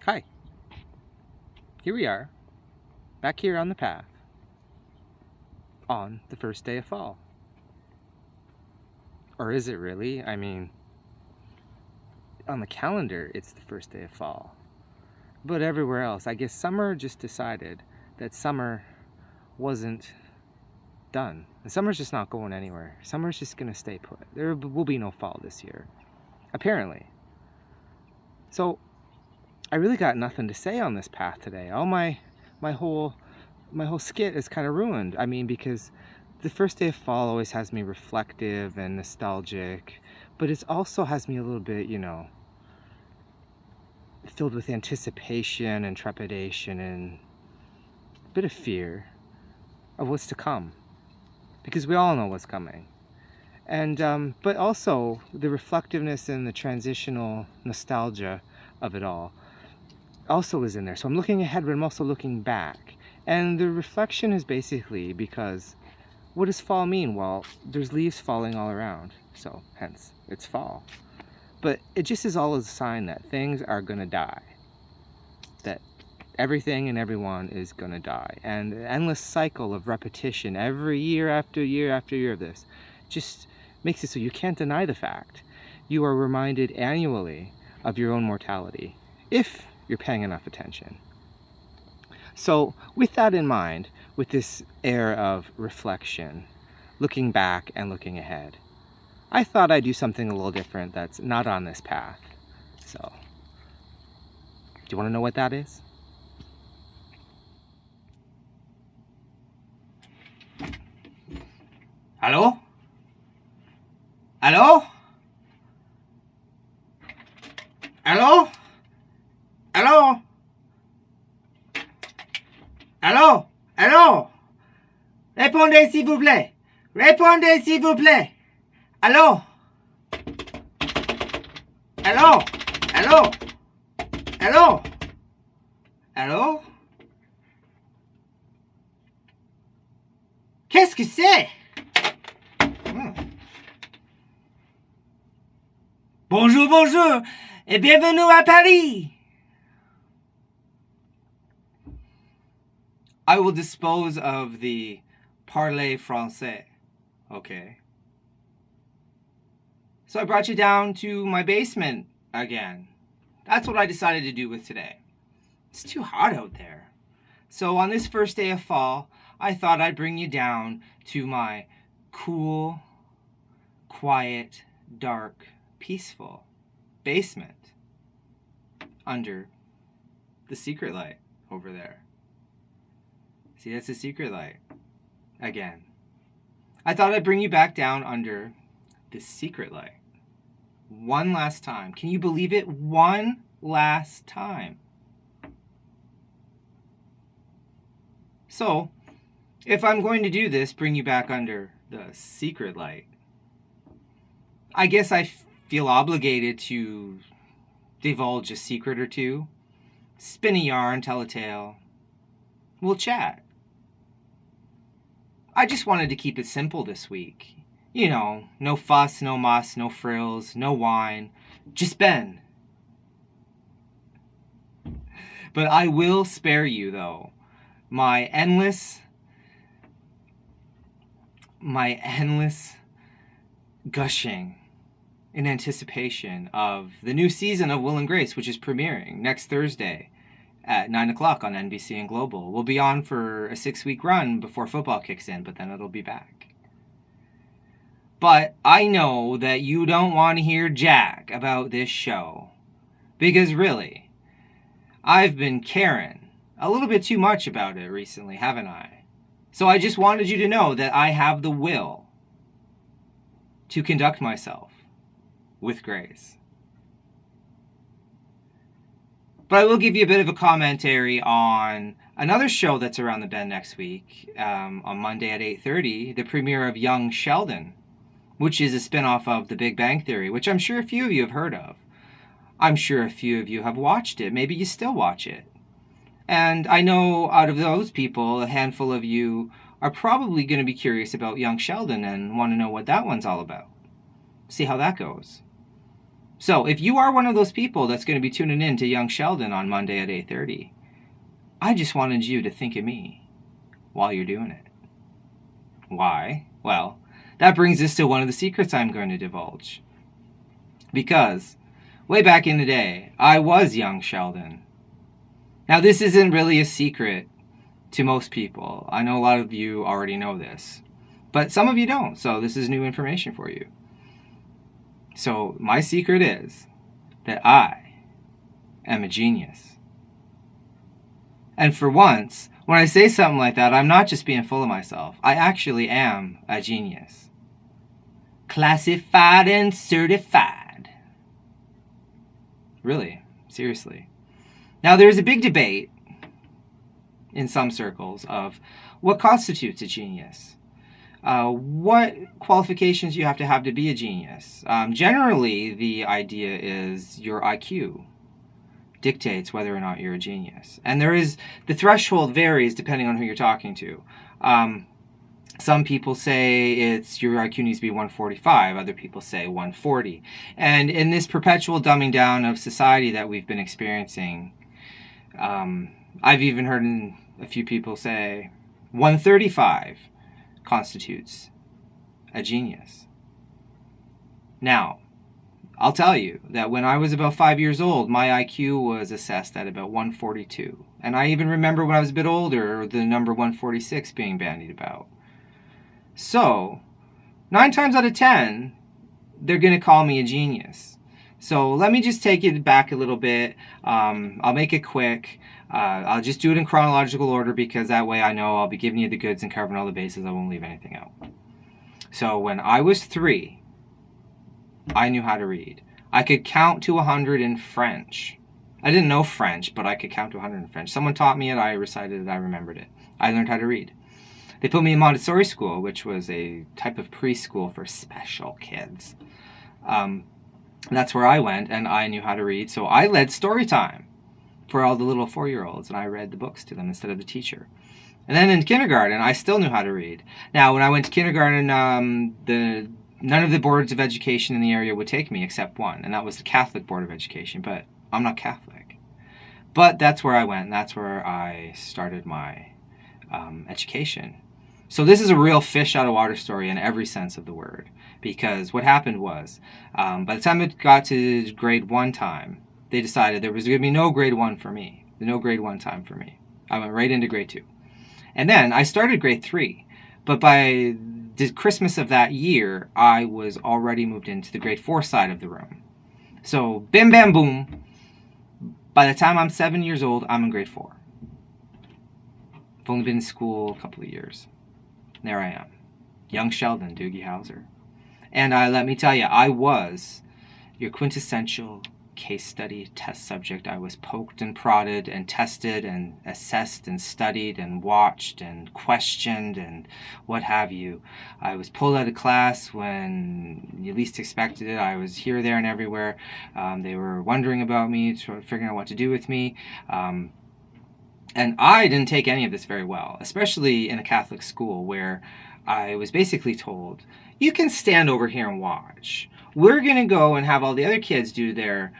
Hi. Here we are, back here on the path, on the first day of fall. Or is it really? I mean, on the calendar, it's the first day of fall. But everywhere else, I guess summer just decided that summer wasn't done. And summer's just not going anywhere. Summer's just gonna stay put. There will be no fall this year, apparently. So, I really got nothing to say on this path today. All my whole skit is kind of ruined. I mean, because the first day of fall always has me reflective and nostalgic, but it also has me a little bit, filled with anticipation and trepidation and a bit of fear of what's to come, because we all know what's coming. And but also the reflectiveness and the transitional nostalgia of it all also is in there. So I'm looking ahead, but I'm also looking back. And the reflection is basically because what does fall mean? Well, there's leaves falling all around, so hence it's fall. But it just is all a sign that things are gonna die. That everything and everyone is gonna die. And the endless cycle of repetition every year after year after year of this just makes it so you can't deny the fact. You are reminded annually of your own mortality, if you're paying enough attention. So with that in mind, with this air of reflection, looking back and looking ahead, I thought I'd do something a little different that's not on this path. So, do you want to know what that is? Hello? Hello? Hello? Hello? Allô? Allô? Répondez s'il vous plaît. Répondez s'il vous plaît. Allô? Allô? Allô? Allô? Allô? Qu'est-ce que c'est? Bonjour, bonjour, et bienvenue à Paris. I will dispose of the parler français. Okay. So I brought you down to my basement again. That's what I decided to do with today. It's too hot out there. So on this first day of fall, I thought I'd bring you down to my cool, quiet, dark, peaceful basement under the secret light over there. See, that's a secret light. Again. I thought I'd bring you back down under this secret light. One last time. Can you believe it? One last time. So, if I'm going to do this, bring you back under the secret light, I guess I feel obligated to divulge a secret or two, spin a yarn, tell a tale. We'll chat. I just wanted to keep it simple this week. You know, no fuss, no muss, no frills, no wine. Just Ben. But I will spare you, though, my endless gushing in anticipation of the new season of Will and Grace, which is premiering next Thursday at 9 o'clock on NBC and Global. We'll be on for a 6-week run before football kicks in, but then it'll be back. But I know that you don't want to hear jack about this show. Because really, I've been caring a little bit too much about it recently, haven't I? So I just wanted you to know that I have the will to conduct myself with grace. But I will give you a bit of a commentary on another show that's around the bend next week, on Monday at 8:30, the premiere of Young Sheldon, which is a spin-off of The Big Bang Theory, which I'm sure a few of you have heard of. I'm sure a few of you have watched it. Maybe you still watch it. And I know out of those people, a handful of you are probably going to be curious about Young Sheldon and want to know what that one's all about. See how that goes. So if you are one of those people that's going to be tuning in to Young Sheldon on Monday at 8:30, I just wanted you to think of me while you're doing it. Why? Well, that brings us to one of the secrets I'm going to divulge. Because way back in the day, I was Young Sheldon. Now, this isn't really a secret to most people. I know a lot of you already know this, but some of you don't, so this is new information for you. So my secret is that I am a genius. And for once, when I say something like that, I'm not just being full of myself. I actually am a genius. Classified and certified. Really, seriously. Now, there's a big debate in some circles of what constitutes a genius. What qualifications you have to be a genius. Generally, the idea is your IQ dictates whether or not you're a genius. And the threshold varies depending on who you're talking to. Some people say your IQ needs to be 145. Other people say 140. And in this perpetual dumbing down of society that we've been experiencing, I've even heard a few people say 135 constitutes a genius. Now, I'll tell you that when I was about 5 years old, my IQ was assessed at about 142. And I even remember when I was a bit older, the number 146 being bandied about. So, 9 times out of 10, they're going to call me a genius. So let me just take it back a little bit. I'll make it quick. I'll just do it in chronological order because that way I know I'll be giving you the goods and covering all the bases. I won't leave anything out. So when I was 3, I knew how to read. I could count to 100 in French. I didn't know French, but I could count to 100 in French. Someone taught me it, I recited it, I remembered it. I learned how to read. They put me in Montessori school, which was a type of preschool for special kids. That's where I went, and I knew how to read, so I led story time for all the little 4-year-olds, and I read the books to them instead of the teacher. And then in kindergarten, I still knew how to read. Now, when I went to kindergarten, none of the boards of education in the area would take me except one, and that was the Catholic Board of Education, but I'm not Catholic. But that's where I went, and that's where I started my education. So this is a real fish out of water story in every sense of the word, because what happened was, by the time it got to grade 1 time, they decided there was going to be no grade 1 for me, no grade 1 time for me. I went right into grade 2. And then I started grade 3, but by the Christmas of that year, I was already moved into the grade 4 side of the room. So bim bam boom, by the time I'm 7 years old, I'm in grade 4. I've only been in school a couple of years. There I am, Young Sheldon, Doogie Howser. And let me tell you, I was your quintessential case study test subject. I was poked and prodded and tested and assessed and studied and watched and questioned and what have you. I was pulled out of class when you least expected it. I was here, there, and everywhere. They were wondering about me, figuring out what to do with me. And I didn't take any of this very well, especially in a Catholic school where I was basically told, you can stand over here and watch. We're going to go and have all the other kids do their,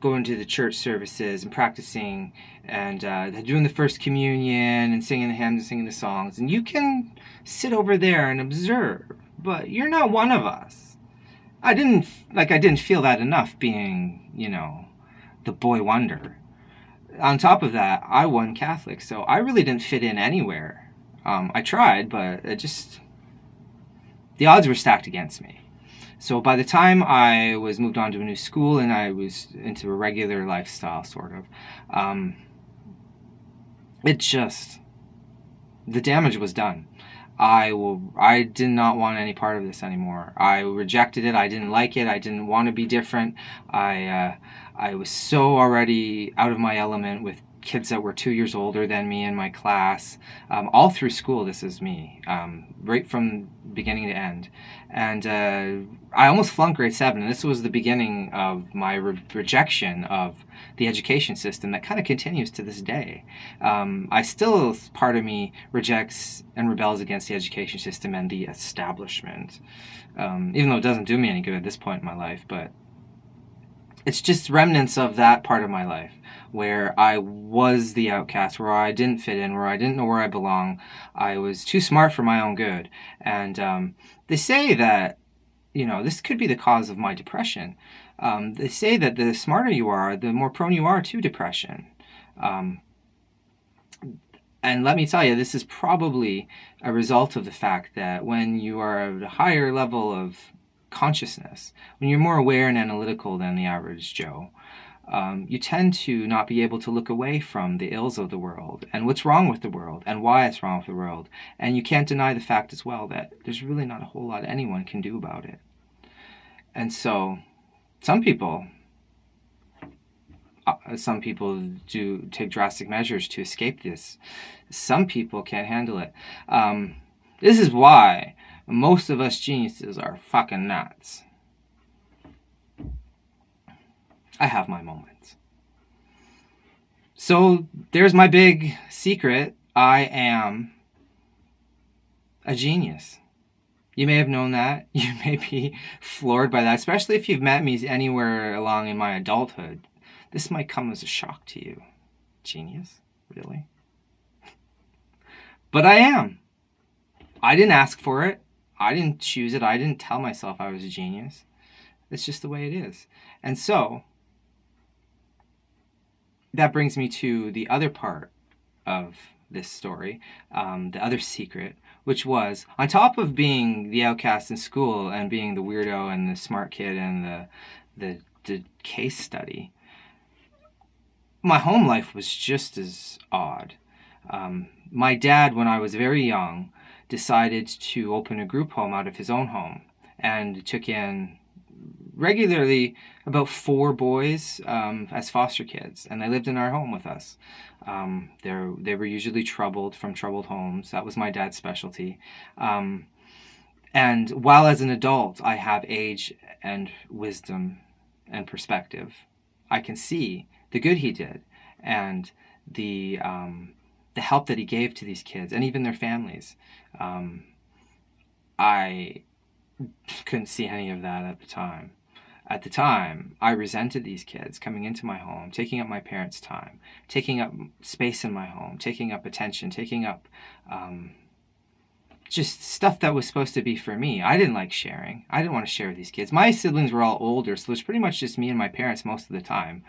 going to the church services and practicing and doing the first communion and singing the hymns and singing the songs. And you can sit over there and observe, but you're not one of us. I didn't feel that enough being, the boy wonder. On top of that, I wasn't Catholic, so I really didn't fit in anywhere. I tried, but the odds were stacked against me. So by the time I was moved on to a new school and I was into a regular lifestyle, sort of, the damage was done. I did not want any part of this anymore. I rejected it. I didn't like it. I didn't want to be different. I was so already out of my element with kids that were 2 years older than me in my class. All through school, this is me, right from beginning to end. And I almost flunked grade 7, and this was the beginning of my rejection of the education system that kind of continues to this day. Part of me rejects and rebels against the education system and the establishment, even though it doesn't do me any good at this point in my life, but it's just remnants of that part of my life where I was the outcast, where I didn't fit in, where I didn't know where I belong. I was too smart for my own good. And they say that, this could be the cause of my depression. They say that the smarter you are, the more prone you are to depression. Um, and let me tell you, this is probably a result of the fact that when you are at a higher level of consciousness, when you're more aware and analytical than the average Joe, you tend to not be able to look away from the ills of the world and what's wrong with the world and why it's wrong with the world. And you can't deny the fact as well that there's really not a whole lot anyone can do about it. And so some people do take drastic measures to escape this. Some people can't handle it. This is why most of us geniuses are fucking nuts. I have my moments. So there's my big secret. I am a genius. You may have known that. You may be floored by that, especially if you've met me anywhere along in my adulthood. This might come as a shock to you. Genius? Really? But I am. I didn't ask for it. I didn't choose it. I didn't tell myself I was a genius. It's just the way it is. And so that brings me to the other part of this story, the other secret, which was, on top of being the outcast in school and being the weirdo and the smart kid and the case study, my home life was just as odd. My dad, when I was very young, decided to open a group home out of his own home and took in regularly about 4 boys as foster kids, and they lived in our home with us. They were usually from troubled homes. That was my dad's specialty. And while as an adult I have age and wisdom and perspective, I can see the good he did and the help that he gave to these kids and even their families. I couldn't see any of that at the time. At the time, I resented these kids coming into my home, taking up my parents' time, taking up space in my home, taking up attention, taking up just stuff that was supposed to be for me. I didn't like sharing. I didn't want to share with these kids. My siblings were all older, so it was pretty much just me and my parents most of the time.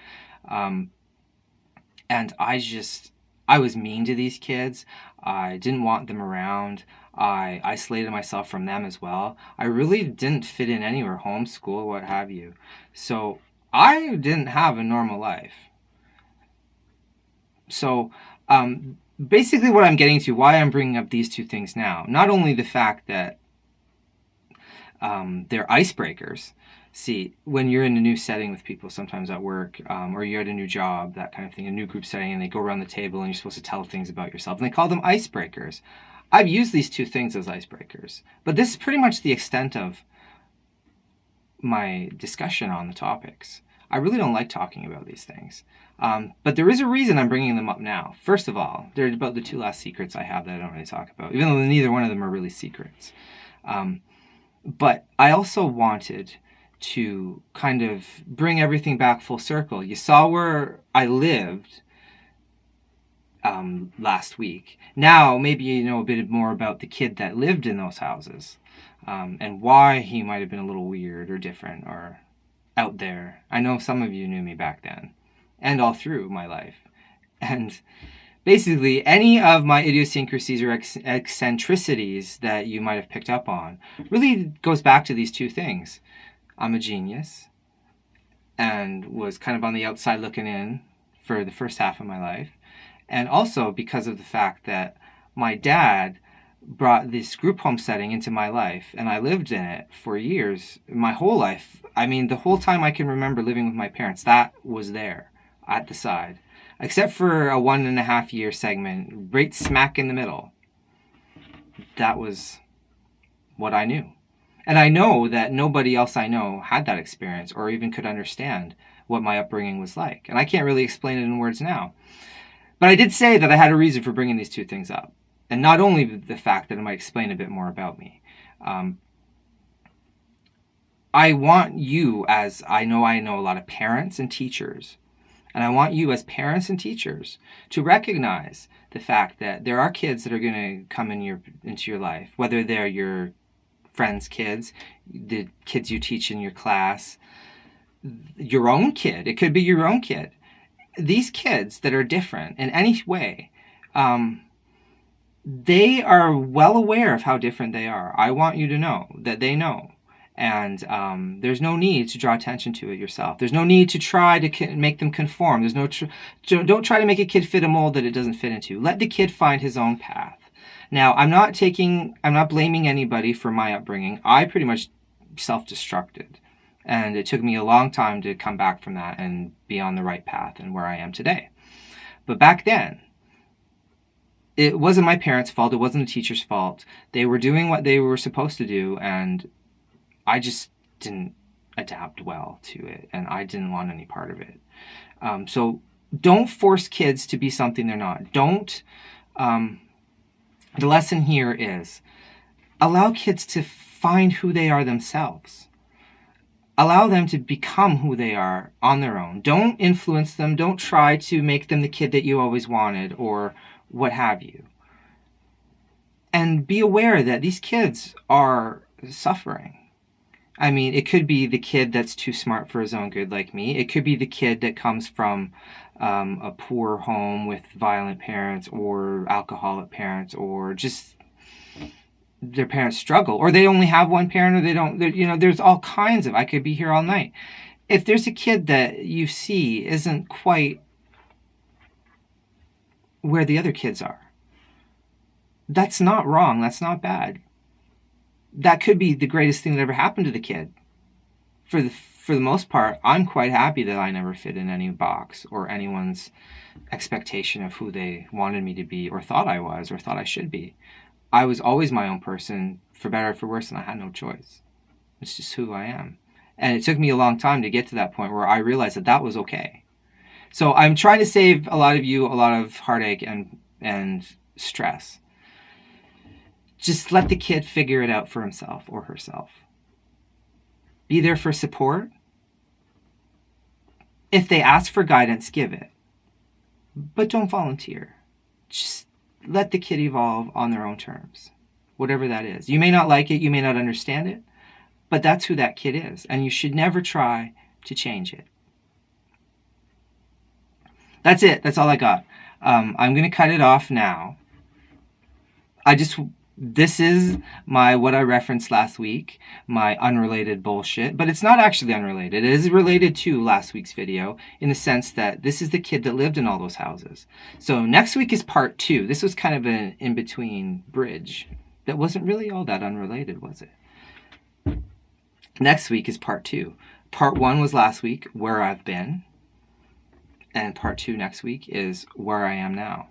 And I was mean to these kids. I didn't want them around. I isolated myself from them as well. I really didn't fit in anywhere, homeschool, what have you. So I didn't have a normal life. So basically what I'm getting to, why I'm bringing up these two things now, not only the fact that they're icebreakers. See, when you're in a new setting with people, sometimes at work, or you're at a new job, that kind of thing, a new group setting, and they go around the table and you're supposed to tell things about yourself, and they call them icebreakers. I've used these two things as icebreakers, but this is pretty much the extent of my discussion on the topics. I really don't like talking about these things, but there is a reason I'm bringing them up now. First of all, they're about the 2 last secrets I have that I don't really talk about, even though neither one of them are really secrets. But I also wanted to kind of bring everything back full circle. You saw where I lived last week. Now, maybe you know a bit more about the kid that lived in those houses, and why he might have been a little weird or different or out there. I know some of you knew me back then and all through my life. And basically, any of my idiosyncrasies or eccentricities that you might have picked up on really goes back to these two things. I'm a genius and was kind of on the outside looking in for the first half of my life. And also because of the fact that my dad brought this group home setting into my life, and I lived in it for years, my whole life. I mean, the whole time I can remember living with my parents, that was there at the side. Except for a 1.5 year segment, right smack in the middle. That was what I knew. And I know that nobody else I know had that experience or even could understand what my upbringing was like. And I can't really explain it in words now. But I did say that I had a reason for bringing these two things up. And not only the fact that it might explain a bit more about me. I want you, as I know a lot of parents and teachers, and I want you as parents and teachers to recognize the fact that there are kids that are going to come into your life, whether they're your friends' kids, the kids you teach in your class, your own kid. It could be your own kid. These kids that are different in any way, they are well aware of how different they are. I want you to know that they know. And there's no need to draw attention to it yourself. There's no need to try to make them conform. Don't try to make a kid fit a mold that it doesn't fit into. Let the kid find his own path. Now, I'm not blaming anybody for my upbringing. I pretty much self-destructed. And it took me a long time to come back from that and be on the right path and where I am today. But back then, it wasn't my parents' fault. It wasn't the teacher's fault. They were doing what they were supposed to do, and I just didn't adapt well to it, and I didn't want any part of it. So don't force kids to be something they're not. The lesson here is allow kids to find who they are themselves. Allow them to become who they are on their own. Don't influence them. Don't try to make them the kid that you always wanted or what have you. And be aware that these kids are suffering. I mean, it could be the kid that's too smart for his own good like me. It could be the kid that comes from a poor home with violent parents or alcoholic parents, or just their parents struggle, or they only have one parent, or they don't. There's all kinds of. I could be here all night. If there's a kid that you see isn't quite where the other kids are, that's not wrong. That's not bad. That could be the greatest thing that ever happened to the kid. For the most part, I'm quite happy that I never fit in any box or anyone's expectation of who they wanted me to be or thought I was or thought I should be. I was always my own person, for better or for worse, and I had no choice. It's just who I am. And it took me a long time to get to that point where I realized that was okay. So I'm trying to save a lot of you a lot of heartache and stress. Just let the kid figure it out for himself or herself. Be there for support. If they ask for guidance, give it. But don't volunteer. Just let the kid evolve on their own terms, whatever that is. You may not like it, you may not understand it, but that's who that kid is, and you should never try to change it. That's it. That's all I got. I'm going to cut it off now. This is what I referenced last week, my unrelated bullshit, but it's not actually unrelated. It is related to last week's video in the sense that this is the kid that lived in all those houses. So next week is part 2. This was kind of an in-between bridge that wasn't really all that unrelated, was it? Next week is part 2. Part 1 was last week, where I've been, and part 2 next week is where I am now.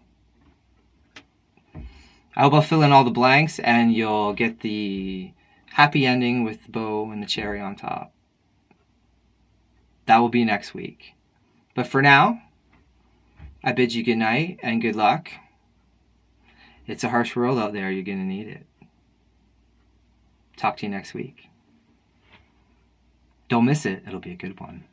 I hope I'll fill in all the blanks and you'll get the happy ending with the bow and the cherry on top. That will be next week. But for now, I bid you good night and good luck. It's a harsh world out there. You're going to need it. Talk to you next week. Don't miss it. It'll be a good one.